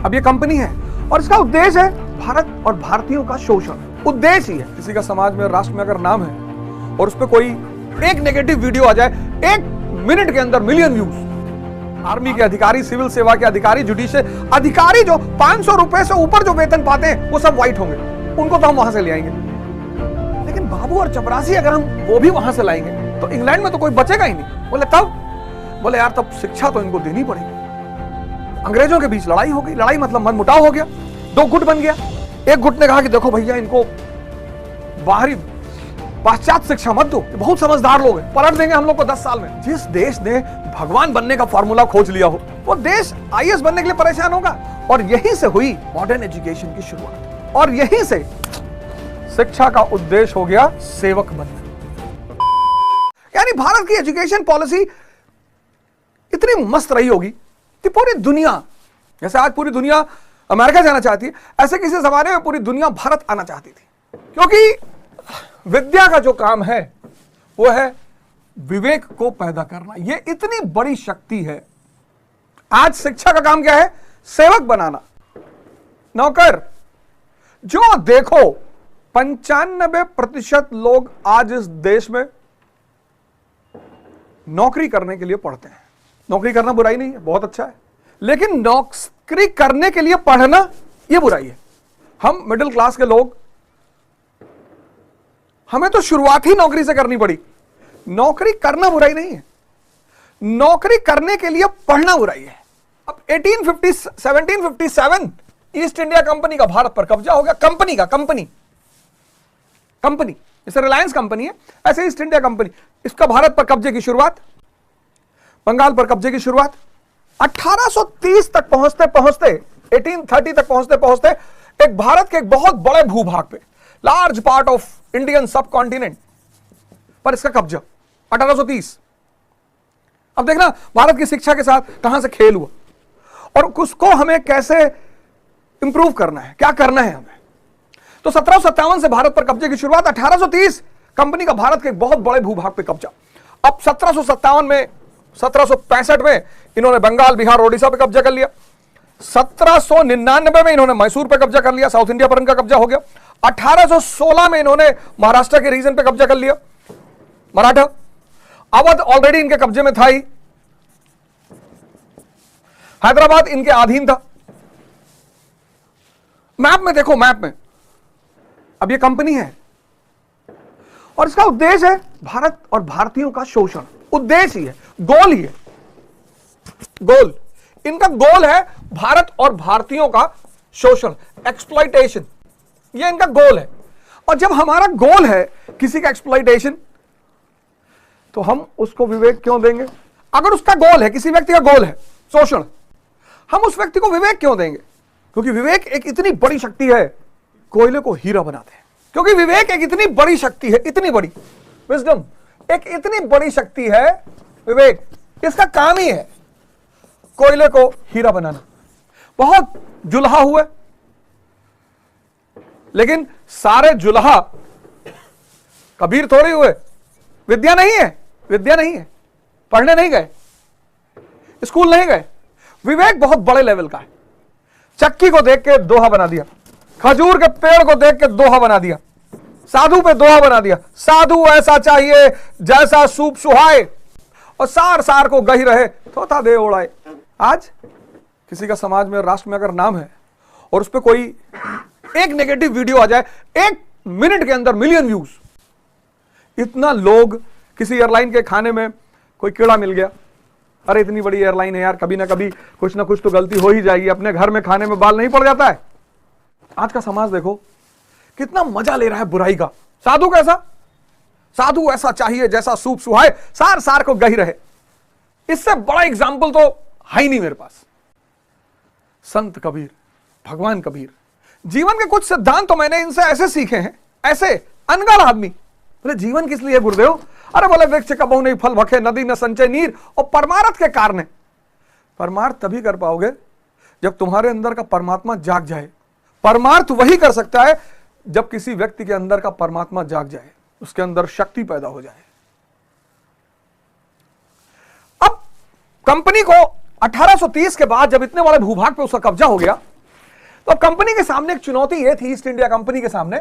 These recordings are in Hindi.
अब ये कंपनी है और इसका उद्देश्य है भारत और भारतीयों का शोषण। उद्देश्य ही है किसी का समाज में, राष्ट्र में अगर नाम है और उस पर कोई एक नेगेटिव वीडियो आ जाए, 1 मिनट के अंदर मिलियन व्यूज। आर्मी के अधिकारी, सिविल सेवा के अधिकारी, जुडिशियल अधिकारी जो 500 रुपए से ऊपर जो वेतन पाते हैं वो सब व्हाइट होंगे, उनको तो हम वहां से ले आएंगे। लेकिन बाबू और चपरासी अगर हम वो भी वहां से लाएंगे तो इंग्लैंड में तो कोई बचेगा ही नहीं। बोले तब, बोले यार तब शिक्षा तो इनको देनी पड़ेगी। अंग्रेजों के बीच लड़ाई हो गई, लड़ाई मतलब मनमुटाव हो गया, 2 गुट बन गया। एक गुट ने कहा कि देखो भैया इनको बाहरी पाश्चात्य शिक्षा मत दो, बहुत समझदार लोग हैं, पलट देंगे हम लोग को 10 साल में। जिस देश ने भगवान बनने का फॉर्मूला खोज लिया हो वो देश आईएएस बनने के लिए परेशान होगा। और यहीं से हुई मॉडर्न एजुकेशन की शुरुआत, और यहीं से शिक्षा का उद्देश्य हो गया सेवक बनना। यानी भारत की एजुकेशन पॉलिसी इतनी मस्त रही होगी कि पूरी दुनिया, जैसे आज पूरी दुनिया अमेरिका जाना चाहती है, ऐसे किसी जमाने में पूरी दुनिया भारत आना चाहती थी। क्योंकि विद्या का जो काम है वो है विवेक को पैदा करना। ये इतनी बड़ी शक्ति है। आज शिक्षा का काम क्या है? सेवक बनाना, नौकर। जो देखो 95% लोग आज इस देश में नौकरी करने के लिए पढ़ते हैं। नौकरी करना बुराई नहीं है, बहुत अच्छा है, लेकिन नौकरी करने के लिए पढ़ना यह बुराई है। हम मिडिल क्लास के लोग, हमें तो शुरुआत ही नौकरी से करनी पड़ी। नौकरी करना बुराई नहीं है, नौकरी करने के लिए पढ़ना बुराई है। अब 1757 ईस्ट इंडिया कंपनी का भारत पर कब्जा हो गया। कंपनी जैसे रिलायंस कंपनी है, ऐसे ईस्ट इंडिया कंपनी, इसका भारत पर कब्जे की शुरुआत, बंगाल पर कब्जे की शुरुआत। 1830 तक पहुंचते 1830 तक पहुंचते एक भारत के एक बहुत बड़े भूभाग पे, लार्ज पार्ट ऑफ इंडियन सब कॉन्टिनेंट पर इसका कब्जा 1830। अब देखना भारत की शिक्षा के साथ कहां से खेल हुआ और उसको हमें कैसे इंप्रूव करना है, क्या करना है हमें। तो 1757 से भारत पर कब्जे की शुरुआत, 1830 कंपनी का भारत के एक बहुत बड़े भूभाग पे कब्जा। अब 1765 में इन्होंने बंगाल, बिहार, ओडिशा पे कब्जा कर लिया। 1799 में इन्होंने मैसूर पे कब्जा कर लिया, साउथ इंडिया पर इनका कब्जा हो गया। 1816 में इन्होंने महाराष्ट्र के रीजन पे कब्जा कर लिया, मराठा। अवध ऑलरेडी इनके कब्जे में था ही, हैदराबाद इनके अधीन था। मैप में देखो, मैप में अब ये कंपनी है और इसका उद्देश्य है भारत और भारतीयों का शोषण। उद्देश्य ही है, गोल ही है, गोल। इनका गोल है भारत और भारतीयों का शोषण, एक्सप्लॉइटेशन। ये इनका गोल है। और जब हमारा गोल है किसी का एक्सप्लॉइटेशन, तो हम उसको विवेक क्यों देंगे? अगर उसका गोल है, किसी व्यक्ति का गोल है शोषण, हम उस व्यक्ति को विवेक क्यों देंगे? क्योंकि विवेक एक इतनी बड़ी शक्ति है, कोयले को हीरा बनाते हैं। क्योंकि विवेक एक इतनी बड़ी शक्ति है, इतनी बड़ी विजडम, एक इतनी बड़ी शक्ति है विवेक। इसका काम ही है कोयले को हीरा बनाना। बहुत जुल्हा हुए, लेकिन सारे जुल्हा कबीर थोड़े हुए। विद्या नहीं है, विद्या नहीं है, पढ़ने नहीं गए, स्कूल नहीं गए। विवेक बहुत बड़े लेवल का है। चक्की को देख के दोहा बना दिया, खजूर के पेड़ को देख के दोहा बना दिया, साधु पे दोहा बना दिया, साधु ऐसा चाहिए जैसा सूप सुहाए और सार सार को गही रहे थोथा दे ओढ़ाए। आज किसी का समाज में, राष्ट्र में अगर नाम है और उस पर कोई एक नेगेटिव वीडियो आ जाए, 1 मिनट के अंदर मिलियन व्यूज। इतना लोग, किसी एयरलाइन के खाने में कोई कीड़ा मिल गया, अरे इतनी बड़ी एयरलाइन है यार, कभी ना कभी कुछ ना कुछ तो गलती हो ही जाएगी, अपने घर में खाने में बाल नहीं पड़ जाता है। आज का समाज देखो कितना मजा ले रहा है बुराई का। साधु कैसा? साधु ऐसा चाहिए जैसा सूप सुहाए, सार सार को गही रहे। इससे बड़ा एग्जाम्पल तो है ही नहीं मेरे पास। संत कबीर, भगवान कबीर, जीवन के कुछ सिद्धांत तो मैंने इनसे ऐसे सीखे हैं, ऐसे अनगढ़ आदमी। बोले जीवन किस लिए गुरुदेव? अरे बोले वृक्ष कबहु नहीं फल भखे, नदी न संचय नीर, और परमार्थ के कारण। परमार्थ तभी कर पाओगे जब तुम्हारे अंदर का परमात्मा जाग जाए। परमार्थ वही कर सकता है जब किसी व्यक्ति के अंदर का परमात्मा जाग जाए, उसके अंदर शक्ति पैदा हो जाए। अब कंपनी को 1830 के बाद जब इतने बड़े भूभाग पे उसका कब्जा हो गया, तो कंपनी के सामने एक चुनौती यह थी, ईस्ट इंडिया कंपनी के सामने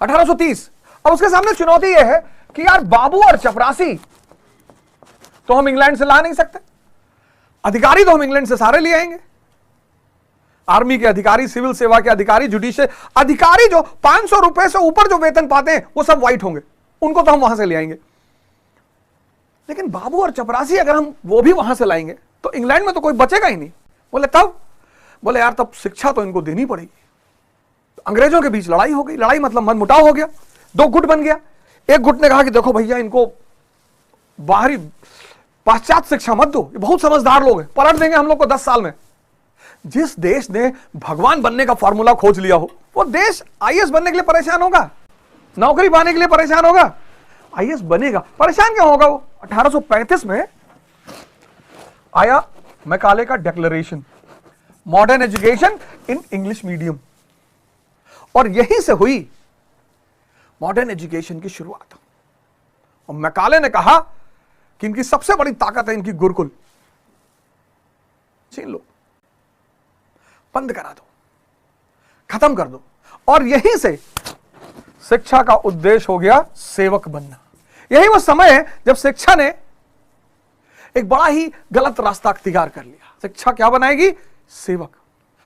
1830। अब उसके सामने चुनौती यह है कि यार बाबू और चपरासी तो हम इंग्लैंड से ला नहीं सकते, अधिकारी तो हम इंग्लैंड से सारे ले आएंगे, आर्मी के अधिकारी, सिविल सेवा के अधिकारी, जुडिशियल अधिकारी, जो 500 रुपए से ऊपर जो वेतन पाते हैं वो सब व्हाइट होंगे, उनको तो हम वहां से ले आएंगे। लेकिन बाबू और चपरासी अगर हम वो भी वहां से लाएंगे तो इंग्लैंड में तो कोई बचेगा ही नहीं। बोले तब, बोले यार तब शिक्षा तो इनको देनी पड़ेगी। तो अंग्रेजों के बीच लड़ाई हो गई, लड़ाई मतलब मनमुटाव हो गया, दो गुट बन गया। एक गुट ने कहा कि देखो भैया, इनको बाहरी पाश्चात्य शिक्षा मत दो, ये बहुत समझदार लोग हैं, पलट देंगे हम लोग को 10 साल में। जिस देश ने भगवान बनने का फॉर्मूला खोज लिया हो, वो देश आईएएस बनने के लिए परेशान होगा, नौकरी पाने के लिए परेशान होगा, आईएएस बनेगा, परेशान क्यों होगा वो? 1835 में आया मैकाले का declaration, modern education in English medium, और यहीं से हुई मॉडर्न एजुकेशन की शुरुआत। और मैकाले ने कहा कि इनकी सबसे बड़ी ताकत है इनकी गुरुकुल, छीन लो, बंद करा दो, खत्म कर दो। और यहीं से शिक्षा का उद्देश्य हो गया सेवक बनना। यही वो समय है जब शिक्षा ने एक बड़ा ही गलत रास्ता अख्तियार कर लिया। शिक्षा क्या बनाएगी? सेवक।